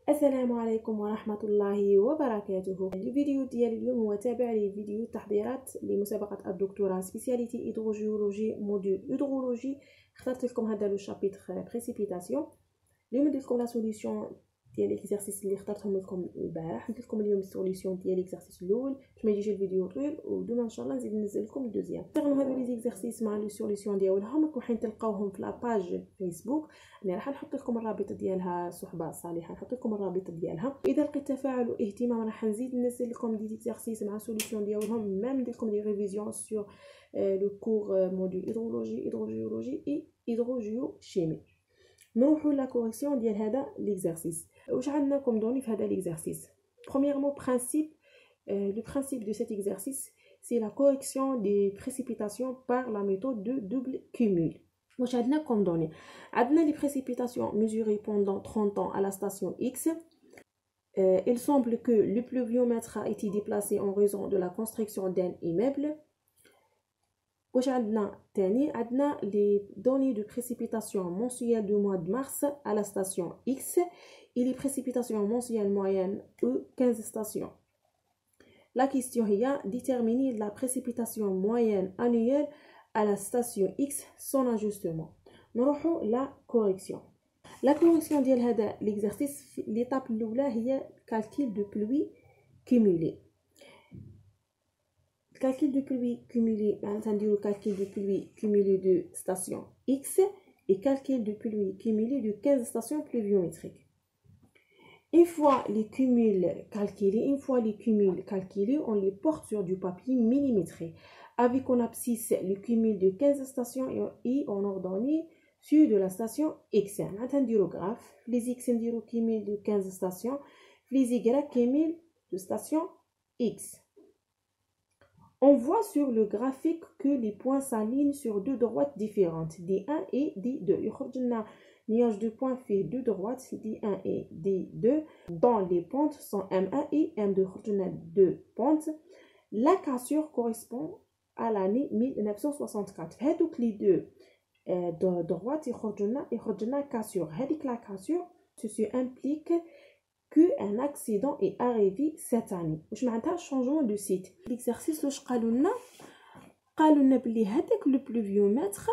السلام عليكم ورحمة الله وبركاته. الفيديو ديال اليوم هو تابع لفيديو تحضيرات لمسابقة الدكتوراه سبيسياليتي هيدروجيولوجي موديول هيدرولوجي. اخترت لكم هذا لو شابيتر بريسيبيتاسيون. اليوم ندير لكم لا سوليسيون ديال ليكزارسيس اللي اخترتهم لكم البارح. ندير لكم اليوم السوليسيون ديال ليكزارسيس الاول باش ما يجيش الفيديو طويل، ودوما ان شاء الله نزيد ننزل لكم الدوزيام. نستغلوا هذو لي زيكزارسيس مع لي سوليسيون ديالهم راكم تلقاوهم في لاباج فيسبوك. انا راح نحط لكم الرابط ديالها، صحبه صالحه، نحط لكم الرابط ديالها. اذا لقيت تفاعل واهتمام راح نزيد ننزل لكم دي زيكزارسيس مع سوليسيون ديالهم، ميم ندير لكم دي ريفيزيون سور لو كور موديول هيدرولوجي هيدروجيولوجي اي هيدروجيوشيمي. نروحوا لا كوريكسيون ديال هذا ليكزارسيس. واش عندنا كوم دوني في هذا ليكزارسيس؟ Premièrement, le principe de cet exercice, c'est la correction des précipitations par la méthode de double cumul. واش عندنا كوم دوني؟ عندنا les précipitations mesurées pendant 30 ans à la station X. Il semble que le pluviomètre a été déplacé en raison de la construction d'un immeuble. واش عندنا تاني؟ عندنا les données de précipitations mensuelles du mois de mars à la station X et les précipitations mensuelles moyennes aux 15 stations. La question هي déterminer la précipitation moyenne annuelle à la station X sans ajustement. نروحوا la correction. La correction ديال هذا l'exercice l'étape الاولى هي calcul de pluie cumulée. Calcul de pluie cumulé, le calcul de pluie cumulé de station X et calcul de pluie cumulé de 15 stations pluviométriques. Une fois les cumuls calculés, on les porte sur du papier millimétré. Avec en abscisse le cumul de 15 stations et en ordonnée sur de la station X. On graphe, les X le cumul de 15 stations, les Y cumul de station X. On voit sur le graphique que les points s'alignent sur deux droites différentes, D1 et D2. Il y a un nuage de points fait deux droites, D1 et D2, dont les pentes sont M1 et M2. Il y a deux pentes. La cassure correspond à l'année 1964. Donc les deux droites, il y a cassure. La cassure, ceci implique qu'un accident est arrivé cette année. واش معناتها changement de site. L'exercice واش قالوا لنا بلي هذاك لو بلوفيومètre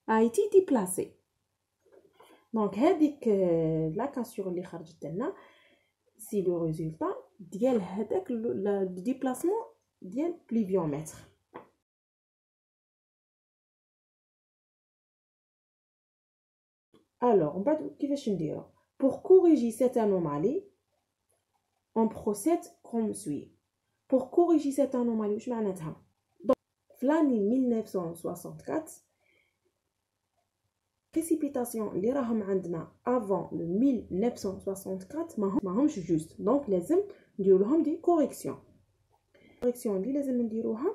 a été déplacé. Donc هذيك لا كاسور اللي خرجت لنا سي لو ريزولطا ديال هذاك لو ديبلاسمون ديال بلوفيومètre. Alors on بعد كيفاش نديرو؟ Pour corriger cette anomalie, on procède comme suit. Pour corriger cette anomalie, je vais vous donc, l'année 1964, précipitations les raham عندنا avant le 1964 ماهمش juste. Donc لازم نديرولهم دي correction. correction اللي لازم نديروها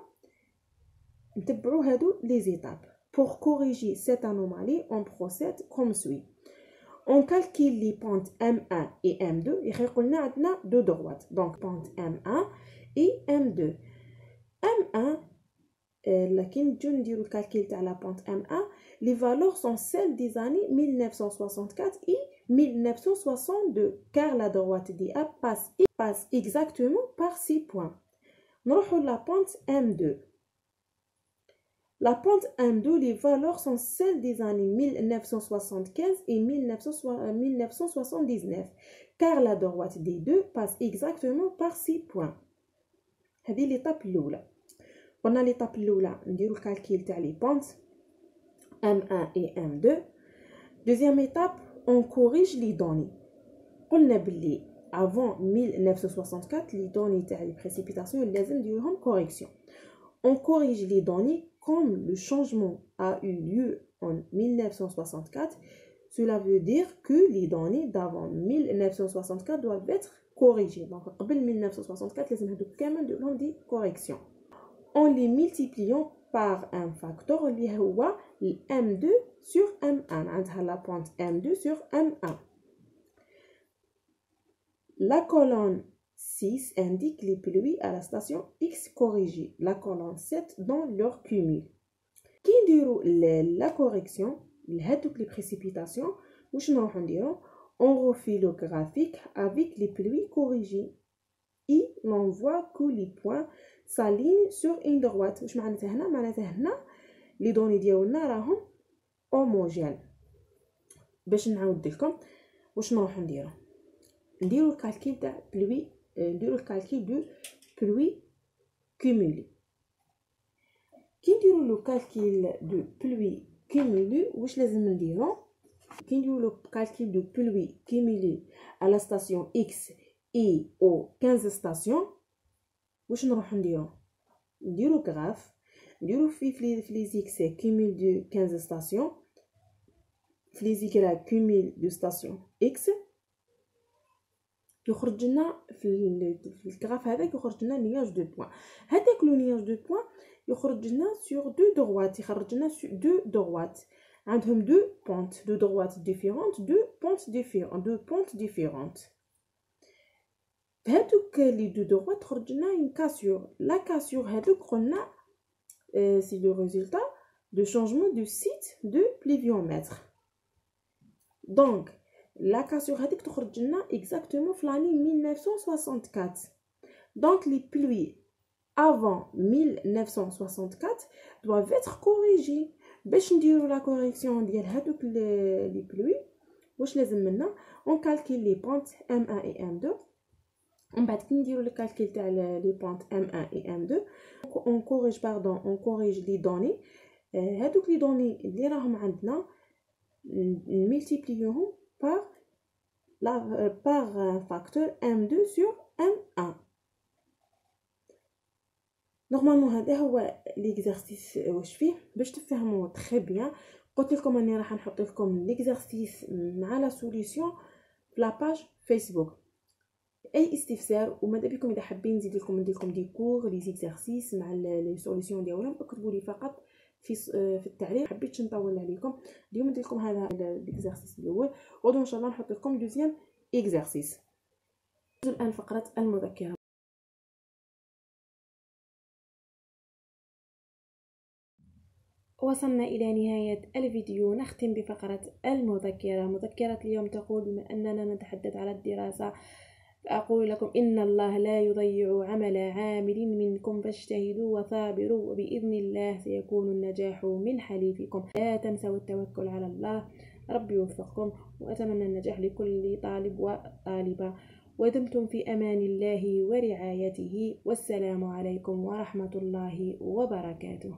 نتبعوا هادو les étapes. Pour corriger cette anomalie, on procède comme suit. On calcule les pentes M1 et M2. Il y a deux droites. Donc, pente M1 et M2. M1, le calcul de la pente M1, les valeurs sont celles des années 1964 et 1962, car la droite DA passe exactement par 6 points. Nous avons la pente M2. La pente M2, les valeurs sont celles des années 1975 et 1979, car la droite des deux passe exactement par 6 points. C'est l'étape l'oula. On a l'étape l'oula, on dit le calcul des pentes M1 et M2. Deuxième étape, on corrige les données. On a dit avant 1964, les données des précipitations, il y a une correction. On corrige les données. Comme le changement a eu lieu en 1964, cela veut dire que les données d'avant 1964 doivent être corrigées. Donc, avant 1964, les données de des corrections. En les multipliant par un facteur, il y a M2 sur M1. La pente M2 sur M1. La colonne 6 indique les pluies à la station X corrigée. La colonne 7 dans leur cumul. Qui dira la correction, les précipitations, on refait le graphique avec les pluies corrigées et l'on voit que les points s'alignent sur une droite. واش معناتها هنا؟ معناتها هنا لي دوني ديالنا راهم homogènes. باش نعاود لكم واش نروحو نديرو الكالكيل تاع بلوي، نديرو الكالكيل دو بلوي كومولي. كي نديرو لو كالكيل دو بلوي كومولي واش لازم نديرو؟ كي نديرو لو كالكيل دو بلوي كومولي à la station X et aux 15 stations واش نروحو نديرو غراف، نديرو في لي زيكس كومول دو 15 ستاسيون، في لي زيكرا كومول دو ستاسيون اكس، يخرج لنا في الغراف هذاك يخرج لنا نياج دو بوين. هذاك لو نياج دو بوين يخرج لنا سور دو دروات، يخرج لنا دو دروات عندهم دو بونت، دو دروات ديفيرونت، دو بونت ديفيرونت. هادوك لي دو دروات تخرج لنا اون كاسور. لا كاسور هادوك قلنا c'est le résultat de changement du site de pluviomètre. Donc la cassure هذيك تخرج لنا exactement في l'année 1964. Donc les pluies avant 1964 doivent être corrigées. باش نديرو لا كوريكسيون ديال هادوك لي pluies واش لازم منا؟ on calcule les pentes M1 et M2. ومن بعد كي نديرو الكالكيل تاع لي بونت M1 et M2 on corrige les données. هادوك لي دوني اللي راهم عندنا نملتيبليوهم par facteur M2 sur M1. نورمالمون هذا هو ليكزارسيس واش فيه باش تفهموا تري بيان. قلت لكم اني راح نحط لكم ليكزارسيس مع لا سوليوشن في لاباج فيسبوك. اي استفسار وماذا بكم اذا حابين ندير لكم دي كور لي زيكزارسيس مع لي سوليوشن ديالهم اكتبوا لي فقط في التعليق. حبيتش نطول عليكم اليوم، ندير لكم هذا الاكزارسيس الاول، غدوه ان شاء الله نحط لكم دوزيام اكزارسيس. الان فقره المذكره. وصلنا إلى نهاية الفيديو. نختم بفقرة المذكرة. مذكرة اليوم تقول: بما أننا نتحدث على الدراسة فأقول لكم إن الله لا يضيع عمل عامل منكم فاجتهدوا وصابروا وبإذن الله سيكون النجاح من حليفكم. لا تنسوا التوكل على الله. ربي يوفقكم وأتمنى النجاح لكل طالب وطالبة. ودمتم في أمان الله ورعايته، والسلام عليكم ورحمة الله وبركاته.